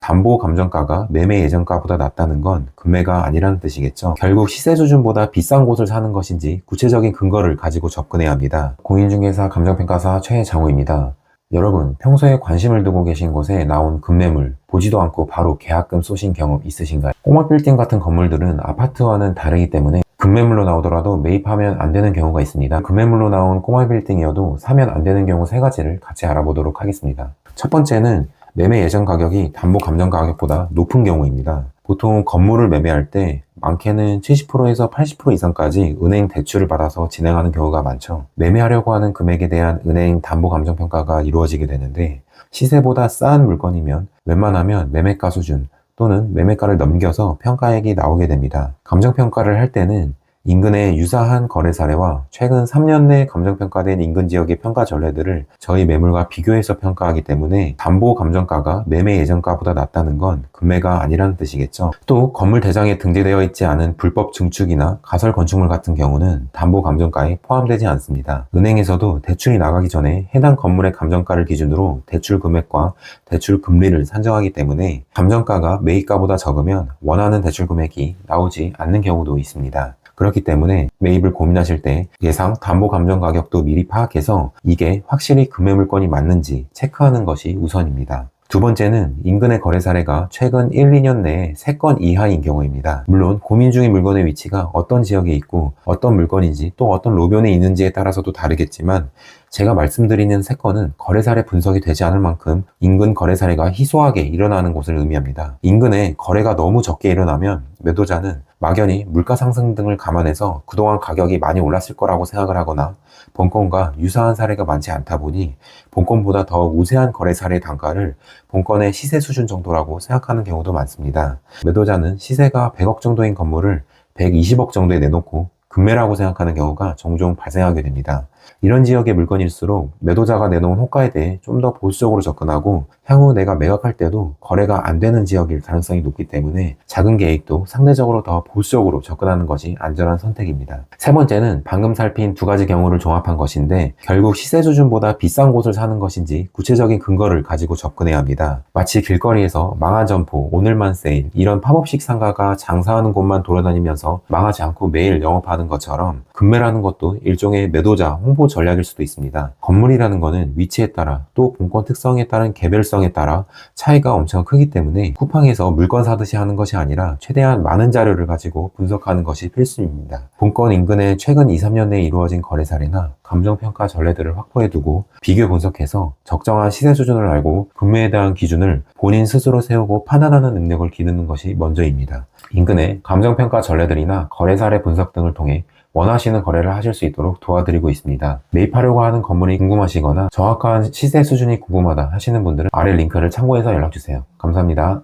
담보감정가가 매매 예정가보다 낮다는 건 금매가 아니라는 뜻이겠죠. 결국 시세 수준보다 비싼 곳을 사는 것인지 구체적인 근거를 가지고 접근해야 합니다. 공인중개사 감정평가사 최장호입니다. 여러분, 평소에 관심을 두고 계신 곳에 나온 급매물 보지도 않고 바로 계약금 쏘신 경험 있으신가요? 꼬마 빌딩 같은 건물들은 아파트와는 다르기 때문에 급매물로 나오더라도 매입하면 안 되는 경우가 있습니다. 급매물로 나온 꼬마 빌딩이어도 사면 안 되는 경우 3가지를 같이 알아보도록 하겠습니다. 첫 번째는 매매 예정 가격이 담보 감정 가격보다 높은 경우입니다. 보통 건물을 매매할 때 많게는 70%에서 80% 이상까지 은행 대출을 받아서 진행하는 경우가 많죠. 매매하려고 하는 금액에 대한 은행 담보 감정 평가가 이루어지게 되는데, 시세보다 싼 물건이면 웬만하면 매매가 수준 또는 매매가를 넘겨서 평가액이 나오게 됩니다. 감정평가를 할 때는 인근의 유사한 거래 사례와 최근 3년 내 감정평가된 인근 지역의 평가 전례들을 저희 매물과 비교해서 평가하기 때문에 담보 감정가가 매매 예정가보다 낮다는 건 금매가 아니라는 뜻이겠죠. 또 건물 대장에 등재되어 있지 않은 불법 증축이나 가설 건축물 같은 경우는 담보 감정가에 포함되지 않습니다. 은행에서도 대출이 나가기 전에 해당 건물의 감정가를 기준으로 대출 금액과 대출 금리를 산정하기 때문에 감정가가 매입가보다 적으면 원하는 대출 금액이 나오지 않는 경우도 있습니다. 그렇기 때문에 매입을 고민하실 때 예상 담보 감정 가격도 미리 파악해서 이게 확실히 금매 물건이 맞는지 체크하는 것이 우선입니다. 두 번째는 인근의 거래 사례가 최근 1, 2년 내에 3건 이하인 경우입니다. 물론 고민 중인 물건의 위치가 어떤 지역에 있고 어떤 물건인지 또 어떤 로변에 있는지에 따라서도 다르겠지만, 제가 말씀드리는 3건은 거래 사례 분석이 되지 않을 만큼 인근 거래 사례가 희소하게 일어나는 곳을 의미합니다. 인근에 거래가 너무 적게 일어나면 매도자는 막연히 물가 상승 등을 감안해서 그동안 가격이 많이 올랐을 거라고 생각을 하거나, 본건과 유사한 사례가 많지 않다 보니 본건보다 더 우세한 거래 사례 단가를 본건의 시세 수준 정도라고 생각하는 경우도 많습니다. 매도자는 시세가 100억 정도인 건물을 120억 정도에 내놓고 급매라고 생각하는 경우가 종종 발생하게 됩니다. 이런 지역의 물건일수록 매도자가 내놓은 호가에 대해 좀 더 보수적으로 접근하고 향후 내가 매각할 때도 거래가 안 되는 지역일 가능성이 높기 때문에 작은 계획도 상대적으로 더 보수적으로 접근하는 것이 안전한 선택입니다. 세 번째는 방금 살핀 2가지 경우를 종합한 것인데, 결국 시세 수준보다 비싼 곳을 사는 것인지 구체적인 근거를 가지고 접근해야 합니다. 마치 길거리에서 망한 점포, 오늘만 세일, 이런 팝업식 상가가 장사하는 곳만 돌아다니면서 망하지 않고 매일 영업하는 것처럼 급매라는 것도 일종의 매도자 홍보 전략일 수도 있습니다. 건물이라는 거는 위치에 따라 또 본건 특성에 따른 개별성에 따라 차이가 엄청 크기 때문에 쿠팡에서 물건 사듯이 하는 것이 아니라 최대한 많은 자료를 가지고 분석하는 것이 필수입니다. 본건 인근에 최근 2, 3년 내에 이루어진 거래 사례나 감정평가 전례들을 확보해두고 비교 분석해서 적정한 시세 수준을 알고 금매에 대한 기준을 본인 스스로 세우고 판단하는 능력을 기르는 것이 먼저입니다. 인근의 감정평가 전례들이나 거래 사례 분석 등을 통해 원하시는 거래를 하실 수 있도록 도와드리고 있습니다. 매입하려고 하는 건물이 궁금하시거나 정확한 시세 수준이 궁금하다 하시는 분들은 아래 링크를 참고해서 연락주세요. 감사합니다.